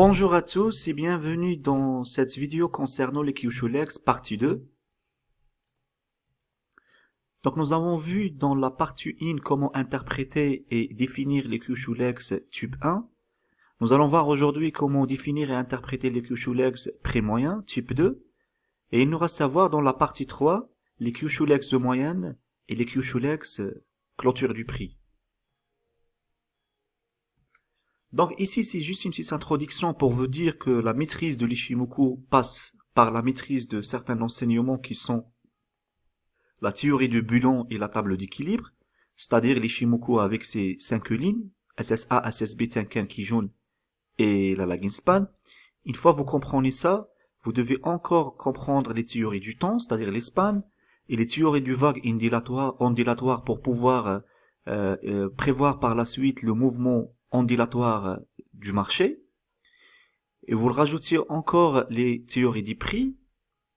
Bonjour à tous et bienvenue dans cette vidéo concernant les Kyushu-legs partie 2. Donc nous avons vu dans la partie 1 comment interpréter et définir les Kyushu-legs type 1. Nous allons voir aujourd'hui comment définir et interpréter les Kyushu-legs pré-moyen type 2. Et il nous reste à voir dans la partie 3 les Kyushu-legs de moyenne et les Kyushu-legs clôture du prix. Donc ici, c'est juste une petite introduction pour vous dire que la maîtrise de l'Ishimoku passe par la maîtrise de certains enseignements qui sont la théorie du bullon et la table d'équilibre, c'est-à-dire l'Ishimoku avec ses 5 lignes, SSA, SSB, Tenken, Kijun et la lagging span. Une fois que vous comprenez ça, vous devez encore comprendre les théories du temps, c'est-à-dire les spans, et les théories du vague ondulatoire pour pouvoir prévoir par la suite le mouvement ondulatoire du marché. Et vous rajoutez encore les théories des prix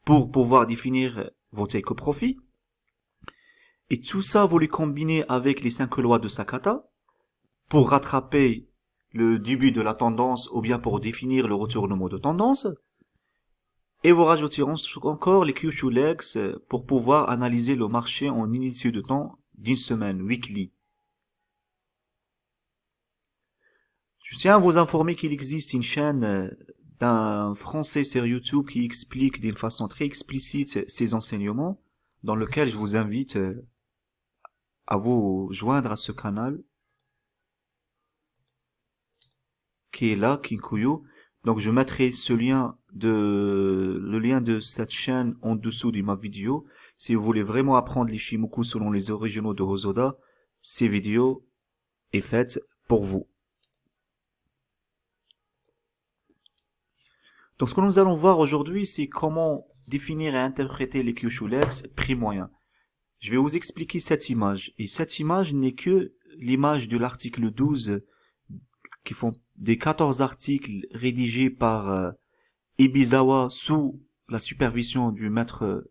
pour pouvoir définir vos take profit. Et tout ça, vous les combinez avec les 5 lois de Sakata pour rattraper le début de la tendance ou bien pour définir le retournement de tendance. Et vous rajoutez encore les Kyushu-legs pour pouvoir analyser le marché en unité de temps d'une semaine, weekly. Je tiens à vous informer qu'il existe une chaîne d'un Français sur YouTube qui explique d'une façon très explicite ces enseignements, dans lequel je vous invite à vous joindre à ce canal, qui est là, Kinkuyu. Donc je mettrai le lien de cette chaîne en dessous de ma vidéo. Si vous voulez vraiment apprendre l'Ishimoku selon les originaux de Hosoda, ces vidéos est faite pour vous. Donc ce que nous allons voir aujourd'hui, c'est comment définir et interpréter les Kyushu-legs prix moyen. Je vais vous expliquer cette image. Et cette image n'est que l'image de l'article 12 qui font des 14 articles rédigés par Ibizawa sous la supervision du maître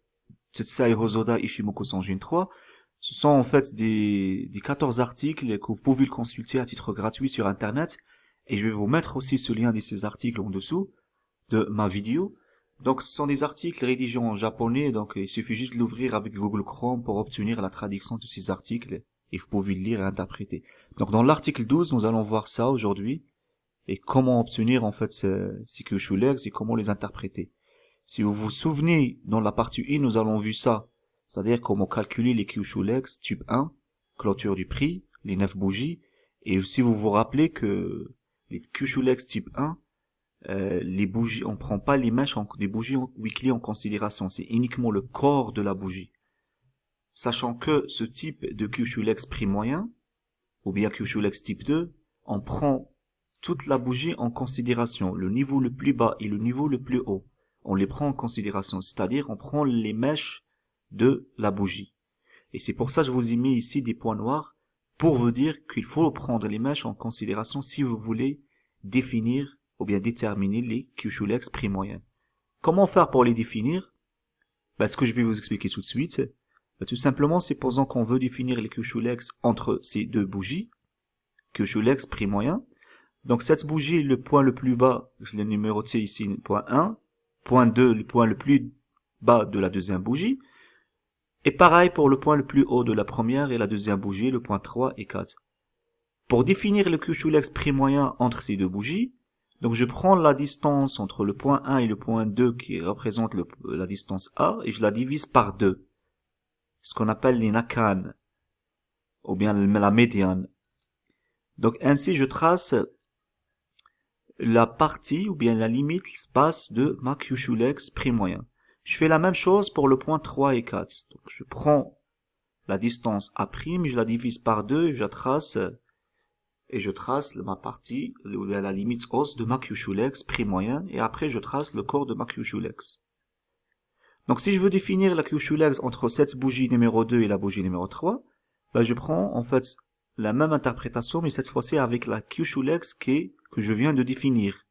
Tetsai Hosoda Ishimoku Sanjin 3. Ce sont en fait des 14 articles que vous pouvez le consulter à titre gratuit sur Internet. Et je vais vous mettre aussi ce lien de ces articles en dessous de ma vidéo. Donc ce sont des articles rédigés en japonais, donc il suffit juste de l'ouvrir avec Google Chrome pour obtenir la traduction de ces articles et vous pouvez le lire et interpréter. Donc dans l'article 12, nous allons voir ça aujourd'hui et comment obtenir en fait ces Kyushu-legs et comment les interpréter. Si vous vous souvenez, dans la partie 1, nous allons vu ça, c'est-à-dire comment calculer les Kyushu-legs type 1, clôture du prix, les 9 bougies, et si vous vous rappelez que les Kyushu-legs type 1, les bougies, on prend pas les mèches des bougies weekly en considération, c'est uniquement le corps de la bougie. Sachant que ce type de Kyushu-legs prix moyen, ou bien Kyushu-legs type 2, on prend toute la bougie en considération, le niveau le plus bas et le niveau le plus haut. On les prend en considération, c'est-à-dire on prend les mèches de la bougie. Et c'est pour ça que je vous ai mis ici des points noirs, pour vous dire qu'il faut prendre les mèches en considération si vous voulez définir ou bien déterminer les Kyushu-legs prix moyen. Comment faire pour les définir? Ce que je vais vous expliquer tout de suite. Tout simplement, supposons qu'on veut définir les Kyushu-legs entre ces deux bougies, Kyushu-legs prix moyen. Donc cette bougie, le point le plus bas, je l'ai numéroté ici, point 1, point 2, le point le plus bas de la deuxième bougie, et pareil pour le point le plus haut de la première et la deuxième bougie, le point 3 et 4. Pour définir le Kyushu-legs prix moyen entre ces deux bougies, donc je prends la distance entre le point 1 et le point 2 qui représente la distance A et je la divise par 2. Ce qu'on appelle les nakan, ou bien la médiane. Donc ainsi je trace la partie ou bien la limite basse de ma Kyushu-legs prix moyen. Je fais la même chose pour le point 3 et 4. Donc je prends la distance A', je la divise par 2 et je trace ma partie, la limite hausse de ma Kyushu-legs prix moyen, et après je trace le corps de ma Kyushu-legs. Donc si je veux définir la Kyushu-legs entre cette bougie numéro 2 et la bougie numéro 3, je prends en fait la même interprétation, mais cette fois-ci avec la Kyushu-legs que je viens de définir.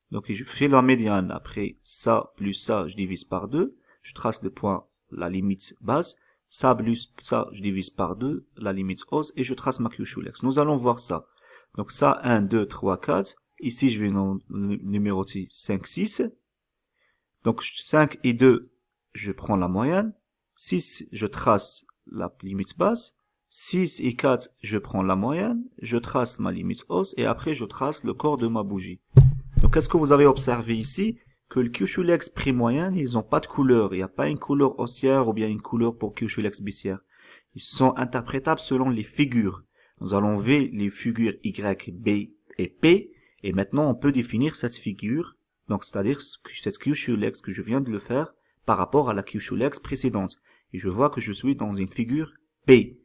Donc je fais la médiane, après ça plus ça, je divise par 2, je trace le point, la limite basse, ça plus ça, je divise par 2, la limite hausse, et je trace ma Kyushu-legs. Nous allons voir ça. Donc ça, 1, 2, 3, 4. Ici, je vais numéroter 5, 6. Donc, 5 et 2, je prends la moyenne. 6, je trace la limite basse. 6 et 4, je prends la moyenne. Je trace ma limite hausse. Et après, je trace le corps de ma bougie. Donc, qu'est-ce que vous avez observé ici? Que le Kyushu-Legs prix moyen, ils n'ont pas de couleur. Il n'y a pas une couleur haussière ou bien une couleur pour Kyushu-Legs baissière. Ils sont interprétables selon les figures. Nous allons voir les figures Y, B et P. Et maintenant, on peut définir cette figure. Donc, c'est-à-dire cette Kyushu-Legs que je viens de le faire par rapport à la Kyushu-Legs précédente. Et je vois que je suis dans une figure P.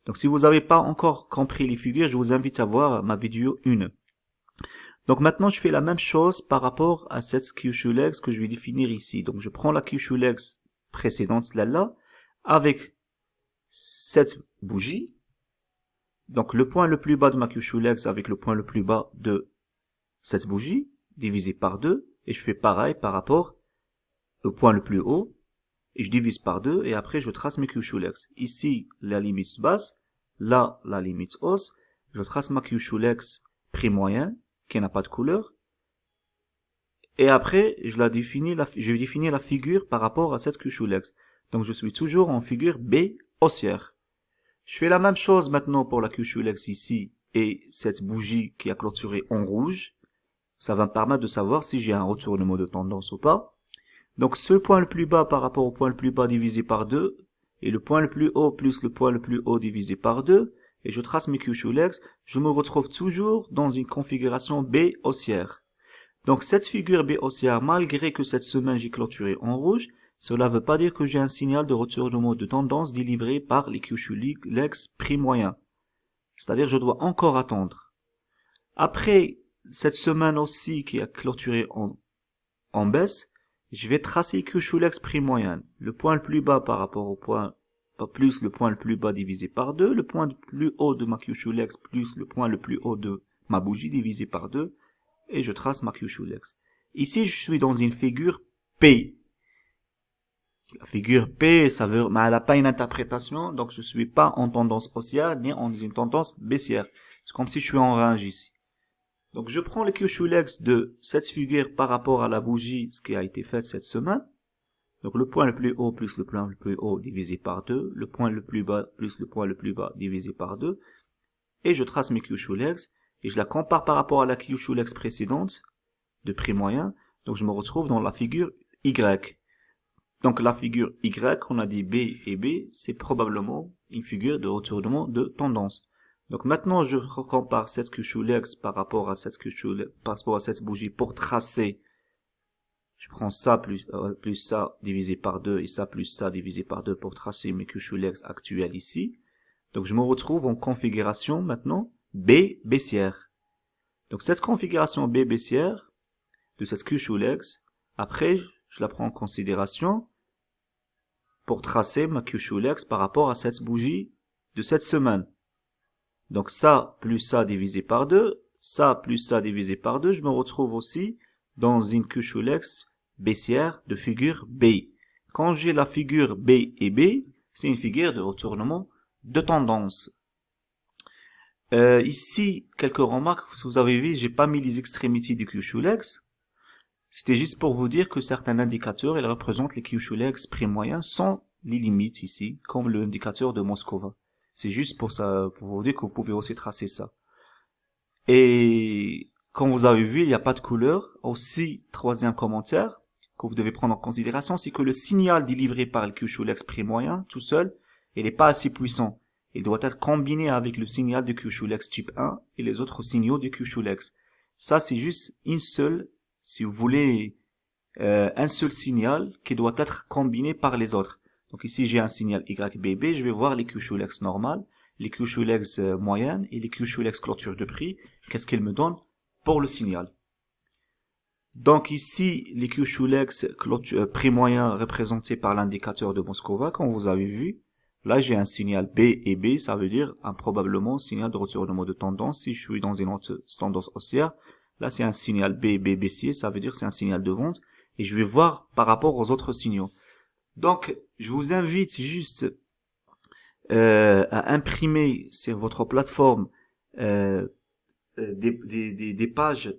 Donc, si vous n'avez pas encore compris les figures, je vous invite à voir ma vidéo 1. Donc maintenant, je fais la même chose par rapport à cette Kyushu-Legs que je vais définir ici. Donc je prends la Kyushu-Legs précédente, celle-là, avec cette bougie. Donc le point le plus bas de ma Kyushu-Legs avec le point le plus bas de cette bougie, divisé par 2. Et je fais pareil par rapport au point le plus haut. Et je divise par 2 et après je trace mes Kyushu-Legs. Ici, la limite basse, là, la limite hausse. Je trace ma Kyushu-Legs prix moyen, qui n'a pas de couleur. Et après, je vais définir la figure par rapport à cette Kyushu-Legs. Donc, je suis toujours en figure B haussière. Je fais la même chose maintenant pour la Kyushu-Legs ici et cette bougie qui a clôturé en rouge. Ça va me permettre de savoir si j'ai un retournement de tendance ou pas. Donc, ce point le plus bas par rapport au point le plus bas divisé par 2 et le point le plus haut plus le point le plus haut divisé par 2. Et je trace mes Kyushu-Legs, je me retrouve toujours dans une configuration B haussière. Donc cette figure B haussière, malgré que cette semaine j'ai clôturé en rouge, cela ne veut pas dire que j'ai un signal de retournement de tendance délivré par les Kyushu-Legs prix moyen. C'est-à-dire je dois encore attendre. Après cette semaine aussi qui a clôturé en baisse, je vais tracer Kyushu-Legs prix moyen. Le point le plus bas par rapport au point plus le point le plus bas divisé par 2, le point le plus haut de ma Kyushu-Legs plus le point le plus haut de ma bougie divisé par 2, et je trace ma Kyushu-Legs. Ici, je suis dans une figure P. La figure P, ça veut, mais elle n'a pas une interprétation, donc je suis pas en tendance haussière, ni en une tendance baissière. C'est comme si je suis en range ici. Donc je prends le Kyushu-Legs de cette figure par rapport à la bougie, ce qui a été fait cette semaine. Donc le point le plus haut plus le point le plus haut divisé par 2, le point le plus bas plus le point le plus bas divisé par 2, et je trace mes Kyushu-Legs, et je la compare par rapport à la Kyushu-Legs précédente, de prix moyen, donc je me retrouve dans la figure Y. Donc la figure Y, on a dit B et B, c'est probablement une figure de retournement de tendance. Donc maintenant je compare cette Kyushu-Legs par rapport à cette bougie pour tracer. Je prends ça plus ça divisé par 2 et ça plus ça divisé par 2 pour tracer mes Kyushu-Legs actuels ici. Donc je me retrouve en configuration maintenant B baissière. Donc cette configuration B baissière de cette Kyushu-Legs, après je la prends en considération pour tracer ma Kyushu-Legs par rapport à cette bougie de cette semaine. Donc ça plus ça divisé par 2, ça plus ça divisé par 2, je me retrouve aussi dans une Kyushu-Legs baissière de figure B. Quand j'ai la figure B et B, c'est une figure de retournement de tendance. Ici, quelques remarques. Vous avez vu, j'ai pas mis les extrémités du Kyushu-Legs. C'était juste pour vous dire que certains indicateurs, ils représentent les Kyushu-Legs prix moyen sans les limites ici, comme l'indicateur de Moskova. C'est juste pour ça, pour vous dire que vous pouvez aussi tracer ça. Et comme vous avez vu, il n'y a pas de couleur. Aussi, troisième commentaire que vous devez prendre en considération, c'est que le signal délivré par le Kyushu-Legs prix moyen, tout seul, il n'est pas assez puissant. Il doit être combiné avec le signal du Kyushu-Legs type 1 et les autres signaux du Kyushu-Legs. Ça, c'est juste une seule, si vous voulez, un seul signal qui doit être combiné par les autres. Donc ici, j'ai un signal YBB, je vais voir les Kyushu-Legs normales, les Kyushu-Legs moyennes et les Kyushu-Legs clôture de prix. Qu'est-ce qu'ils me donnent pour le signal? Donc ici, les Kyushu-Legs prix moyen représentés par l'indicateur de Moskova, comme vous avez vu. Là, j'ai un signal B et B, ça veut dire probablement signal de retournement de tendance. Si je suis dans une tendance haussière, là, c'est un signal B baissier, ça veut dire c'est un signal de vente. Et je vais voir par rapport aux autres signaux. Donc, je vous invite juste à imprimer sur votre plateforme des pages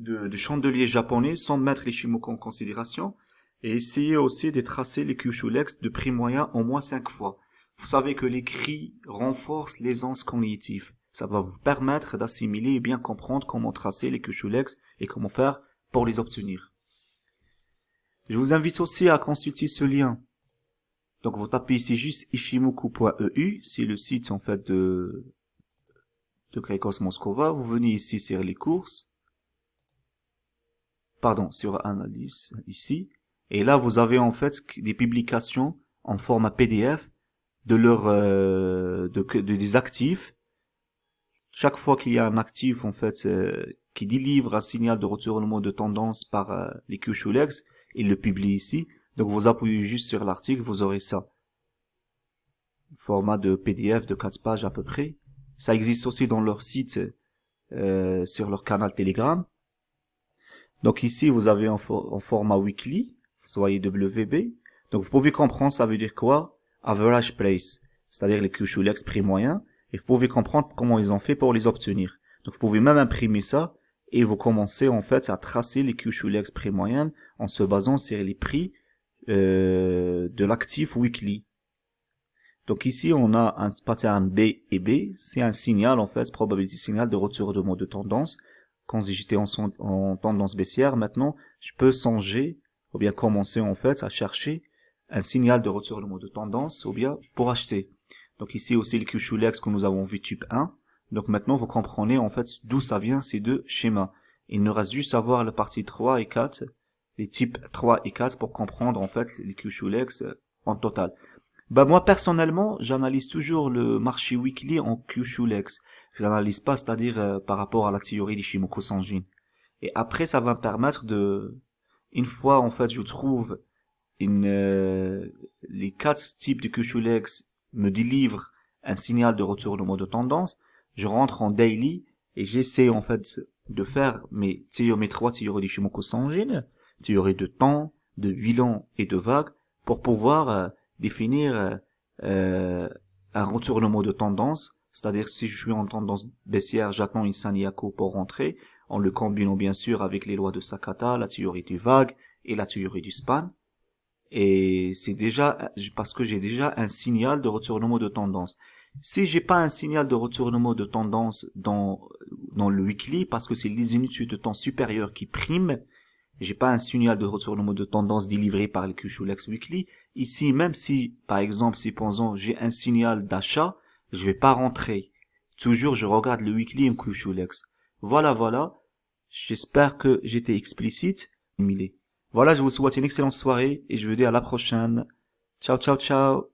de chandeliers japonais sans mettre les Shimoku en considération et essayer aussi de tracer les Kyushu-lex de prix moyen au moins 5 fois. Vous savez que l'écrit renforce l'aisance cognitive. Ça va vous permettre d'assimiler et bien comprendre comment tracer les Kyushu-lex et comment faire pour les obtenir. Je vous invite aussi à consulter ce lien. Donc vous tapez ici juste ishimoku.eu, c'est le site en fait de Grégos Moskova. Vous venez ici sur les courses. Pardon, sur analyse ici. Et là vous avez en fait des publications en format PDF de des actifs. Chaque fois qu'il y a un actif en fait qui délivre un signal de retournement de tendance par les Kyushu-lex, il le publie ici. Donc vous appuyez juste sur l'article, vous aurez ça. Format de PDF de 4 pages à peu près. Ça existe aussi dans leur site, sur leur canal Telegram. Donc ici vous avez en format weekly, vous voyez WB. Donc vous pouvez comprendre ça veut dire quoi? Average price, c'est-à-dire les Kyushu-lex prix moyen. Et vous pouvez comprendre comment ils ont fait pour les obtenir. Donc vous pouvez même imprimer ça et vous commencez en fait à tracer les Kyushu-lex prix moyen en se basant sur les prix de l'actif weekly. Donc ici on a un pattern B et B, c'est un signal en fait, probability signal de retournement de tendance. Quand j'étais en tendance baissière, maintenant je peux songer ou bien commencer en fait à chercher un signal de retournement de tendance ou bien pour acheter. Donc ici aussi le Kyushu-lex que nous avons vu type 1. Donc maintenant vous comprenez en fait d'où ça vient ces deux schémas. Il nous reste juste à voir la partie 3 et 4, les types 3 et 4 pour comprendre en fait les Kyushu-lex en total. Bah moi personnellement, j'analyse toujours le marché weekly en Kyushu-lex. Je l'analyse pas, c'est-à-dire par rapport à la théorie d'Ishimoku Sanjin. Et après ça va me permettre de, une fois en fait je trouve les 4 types de Kyushu-lex me délivre un signal de retournement de tendance, je rentre en daily et j'essaie en fait de faire mes 3 théories d'Ishimoku Sanjin, théorie de temps, de bilan et de vague, pour pouvoir définir un retournement de tendance, c'est-à-dire si je suis en tendance baissière, j'attends une Sanyaku pour rentrer, en le combinant bien sûr avec les lois de Sakata, la théorie du vague et la théorie du span. Et c'est déjà parce que j'ai déjà un signal de retournement de tendance. Si j'ai pas un signal de retournement de tendance dans le weekly, parce que c'est les unités de temps supérieures qui priment, j'ai pas un signal de retournement de tendance délivré par le Kyushu-lex weekly. Ici, même si, par exemple, supposons j'ai un signal d'achat, je vais pas rentrer. Toujours, je regarde le weekly en Kyushu-lex. Voilà. J'espère que j'étais explicite. Voilà, je vous souhaite une excellente soirée et je vous dis à la prochaine. Ciao.